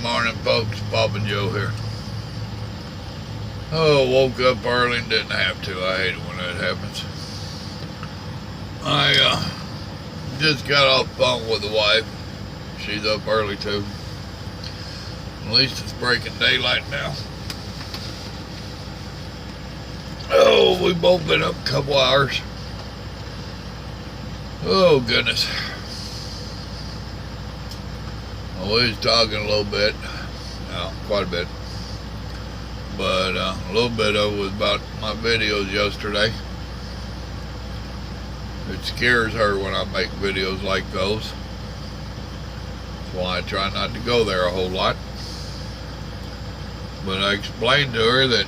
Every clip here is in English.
Morning, folks. Papa Joe here. Oh, woke up early and didn't have to. I hate it when that happens. I just got off the phone with the wife. She's up early too. At least it's breaking daylight now. Oh, we've both been up a couple hours. Oh, goodness. We was talking a little bit. No, quite a bit. But a little bit of it was about my videos yesterday. It scares her when I make videos like those. That's why I try not to go there a whole lot. But I explained to her that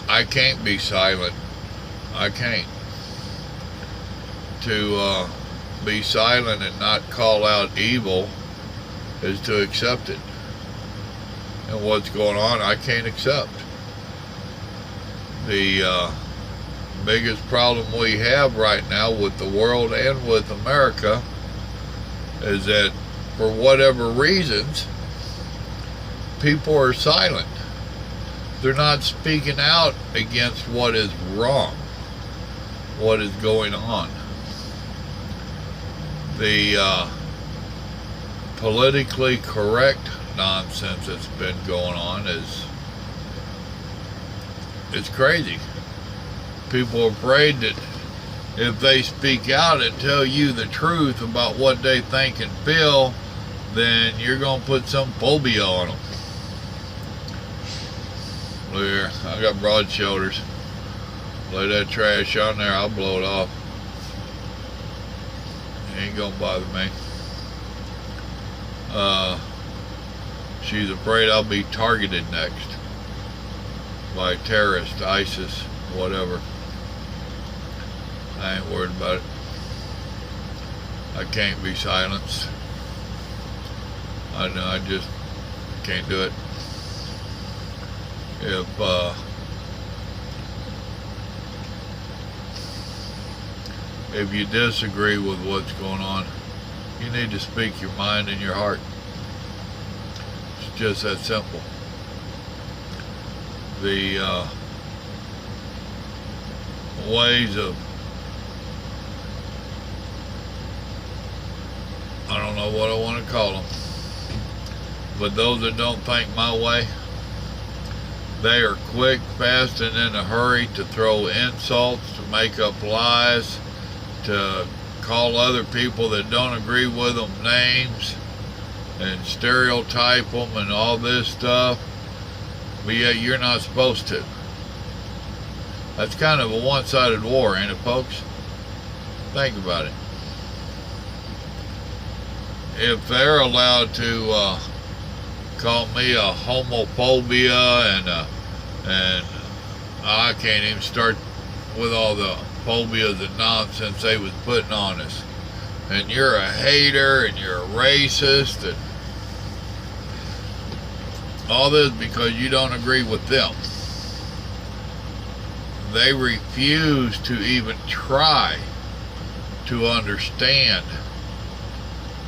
I can't be silent. I can't. To be silent and not call out evil is to accept it. And what's going on, I can't accept. The biggest problem we have right now with the world and with America is that for whatever reasons, people are silent. They're not speaking out against what is wrong, what is going on. The politically correct nonsense that's been going on is crazy. People are afraid that if they speak out and tell you the truth about what they think and feel, then you're going to put some phobia on them. Look here, I got broad shoulders. Lay that trash on there, I'll blow it off. It ain't gonna bother me. She's afraid I'll be targeted next by terrorists, ISIS, whatever. I ain't worried about it. I can't be silenced. I know, I just can't do it. If you disagree with what's going on, you need to speak your mind and your heart. It's just that simple. The ways of, I don't know what I want to call them, but those that don't think my way, they are quick, fast, and in a hurry to throw insults, to make up lies, to call other people that don't agree with them names and stereotype them and all this stuff. But yet you're not supposed to. That's kind of a one-sided war, ain't it, folks? Think about it. If they're allowed to call me a homophobia and I can't even start with all the phobias and nonsense they was putting on us, and you're a hater and you're a racist and all this because you don't agree with them. They refuse to even try to understand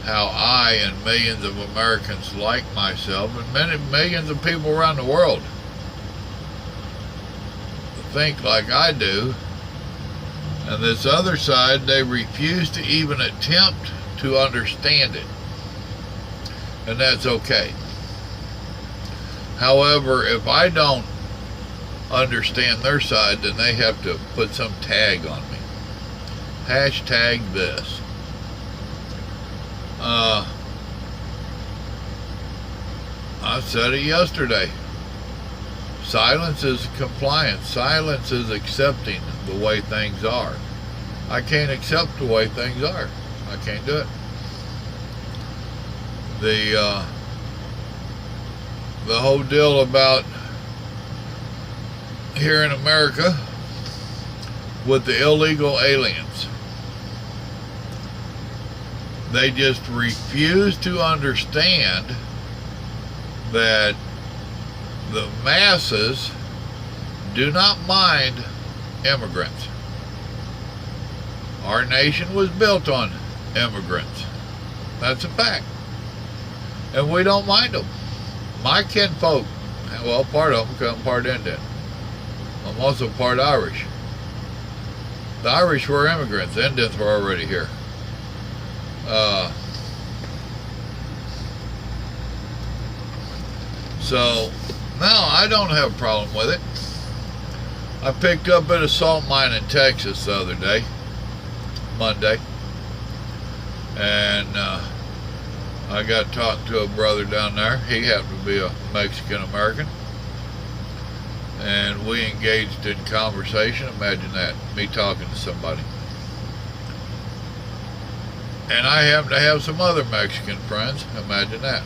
how I and millions of Americans like myself and many millions of people around the world think like I do. And this other side, they refuse to even attempt to understand it. And that's okay. However, if I don't understand their side, then they have to put some tag on me. Hashtag this. I said it yesterday. Silence is compliance. Silence is accepting the way things are. I can't accept the way things are. I can't do it. The whole deal about here in America with the illegal aliens. They just refuse to understand that the masses do not mind immigrants. Our nation was built on immigrants. That's a fact. and we don't mind them. My kinfolk, well, part of them, because I'm part Indian. I'm also part Irish. The Irish were immigrants. The Indians were already here. So, no, I don't have a problem with it. I picked up at a salt mine in Texas the other day, Monday, and I got talking to a brother down there. He happened to be a Mexican American, and we engaged in conversation. Imagine that, me talking to somebody. And I happen to have some other Mexican friends. Imagine that.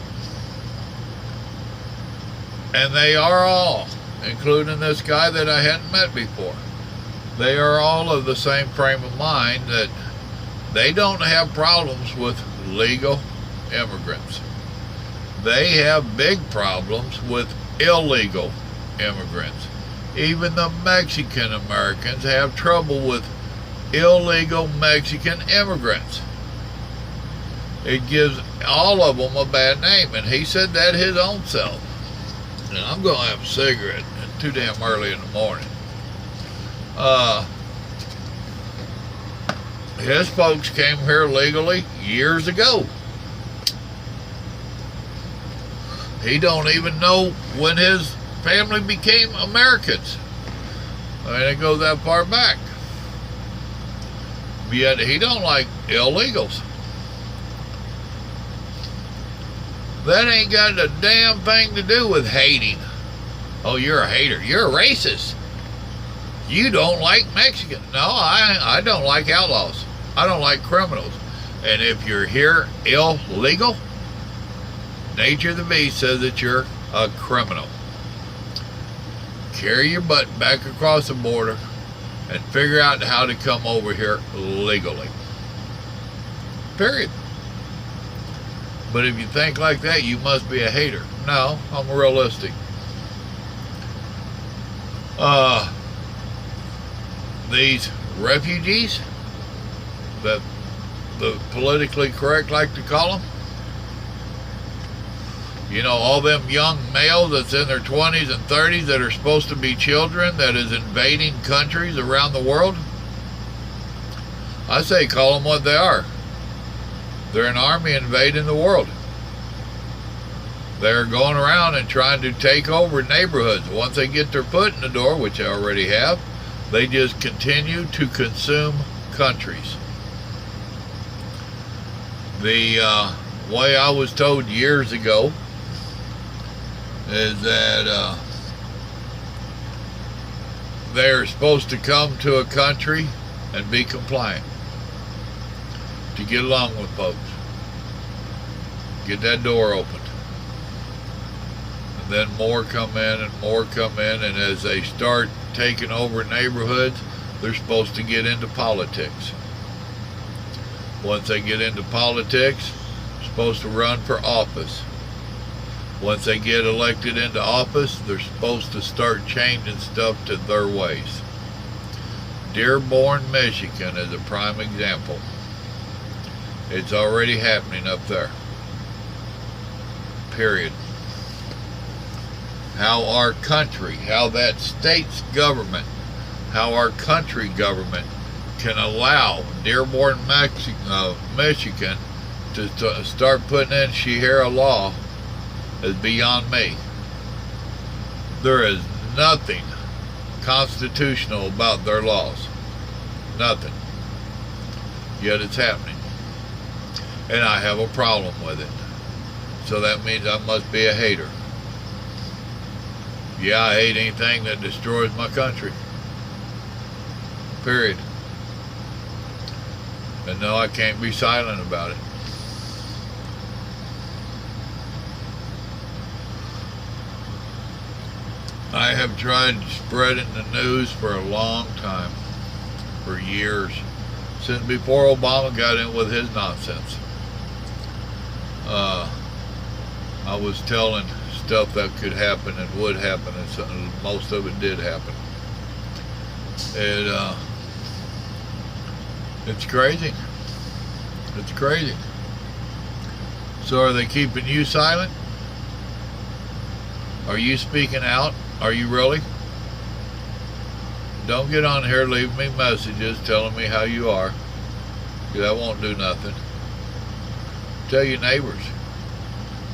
And they are all, including this guy that I hadn't met before, they are all of the same frame of mind that they don't have problems with legal immigrants. They have big problems with illegal immigrants. Even the Mexican Americans have trouble with illegal Mexican immigrants. It gives all of them a bad name, and he said that his own self. And I'm going to have a cigarette. It's too damn early in the morning. His folks came here legally years ago. He don't even know when his family became Americans. I mean, it goes that far back. Yet he don't like illegals. That ain't got a damn thing to do with hating. Oh, you're a hater. You're a racist. You don't like Mexicans. No, I don't like outlaws. I don't like criminals. And if you're here illegal, nature of the beast says that you're a criminal. Carry your butt back across the border and figure out how to come over here legally. Period. But if you think like that, you must be a hater. No, I'm realistic. These refugees, that the politically correct like to call them, you know, all them young males that's in their 20s and 30s that are supposed to be children that is invading countries around the world, I say call them what they are. They're an army invading the world. They're going around and trying to take over neighborhoods. Once they get their foot in the door, which they already have, they just continue to consume countries. The way I was told years ago is that they're supposed to come to a country and be compliant to get along with folks. Get that door opened. And then more come in and more come in, and as they start taking over neighborhoods, they're supposed to get into politics. Once they get into politics, they're supposed to run for office. Once they get elected into office, they're supposed to start changing stuff to their ways. Dearborn, Michigan is a prime example. It's already happening up there. Period. How our country, how that state's government, how our country government can allow Dearborn, Michigan to start putting in Sharia law is beyond me. There is nothing constitutional about their laws. Nothing. Yet it's happening. And I have a problem with it. So that means I must be a hater. Yeah, I hate anything that destroys my country. Period. And no, I can't be silent about it. I have tried spreading the news for a long time. For years. Since before Obama got in with his nonsense. I was telling stuff that could happen and would happen, and most of it did happen. It's crazy. It's crazy. So are they keeping you silent? Are you speaking out? Are you really? Don't get on here leaving me messages telling me how you are. That won't do nothing. Tell your neighbors.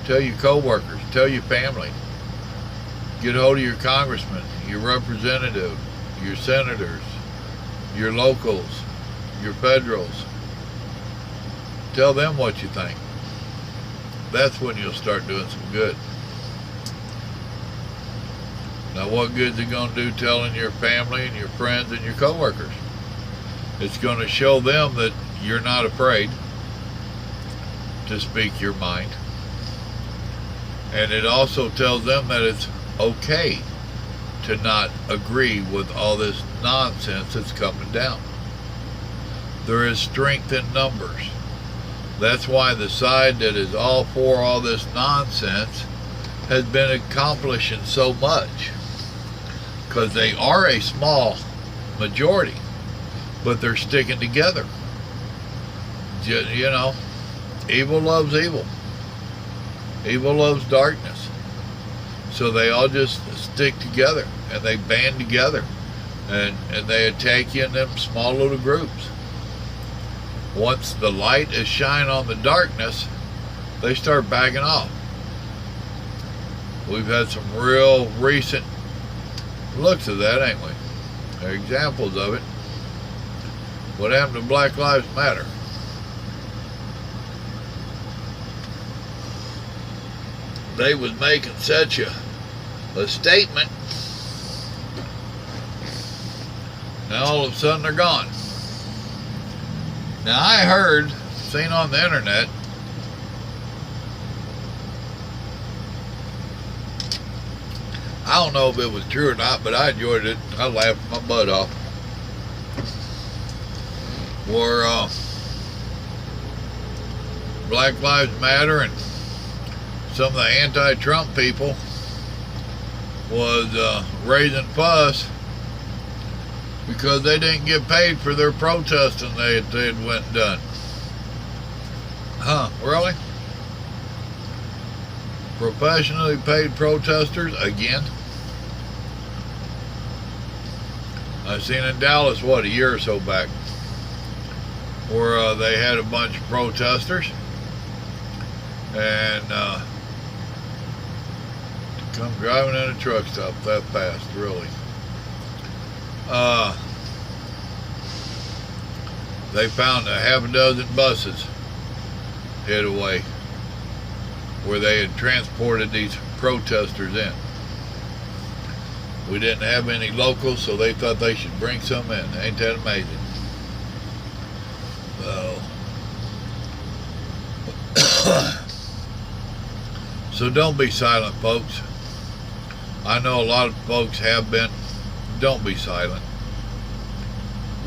Tell your co-workers. Tell your family. Get hold of your congressman, your representative, your senators, your locals, your federals. Tell them what you think. That's when you'll start doing some good. Now, what good's it going to do telling your family and your friends and your coworkers? It's going to show them that you're not afraid to speak your mind. And it also tells them that it's okay to not agree with all this nonsense that's coming down. There is strength in numbers. That's why the side that is all for all this nonsense has been accomplishing so much. Because they are a small majority, but they're sticking together. You know, evil loves evil. Evil loves darkness. So they all just stick together and they band together and they attack you in them small little groups. Once the light is shining on the darkness, they start backing off. We've had some real recent looks of that, ain't we? There are examples of it. What happened to Black Lives Matter? They was making such a statement. Now all of a sudden they're gone. Now I heard, seen on the internet, I don't know if it was true or not, but I enjoyed it. I laughed my butt off. Where Black Lives Matter and some of the anti-Trump people was raising fuss because they didn't get paid for their protesting they had went and done. Huh, really? Professionally paid protesters again? I seen in Dallas, what, a year or so back, where they had a bunch of protesters and come driving in a truck stop that fast, really. They found a half a dozen buses hid away where they had transported these protesters in. We didn't have any locals, so they thought they should bring some in. Ain't that amazing? So don't be silent, folks. I know a lot of folks have been. Don't be silent.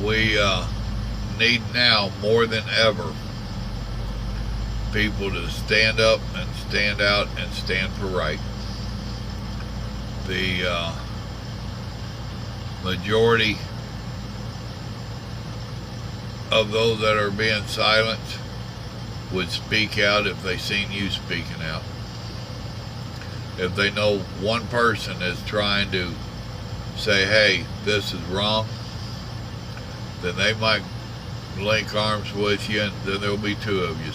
We need now more than ever people to stand up and stand out and stand for right. The majority of those that are being silent would speak out if they seen you speaking out. If they know one person is trying to say, hey, this is wrong, then they might link arms with you, and then there'll be two of you.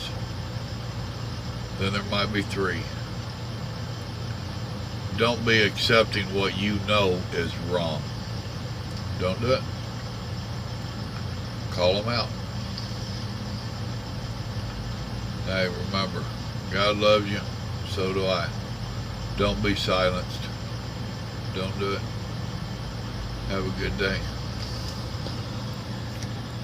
Then there might be three. Don't be accepting what you know is wrong. Don't do it. Call them out. Hey, remember, God loves you, so do I. Don't be silenced. Don't do it. Have a good day.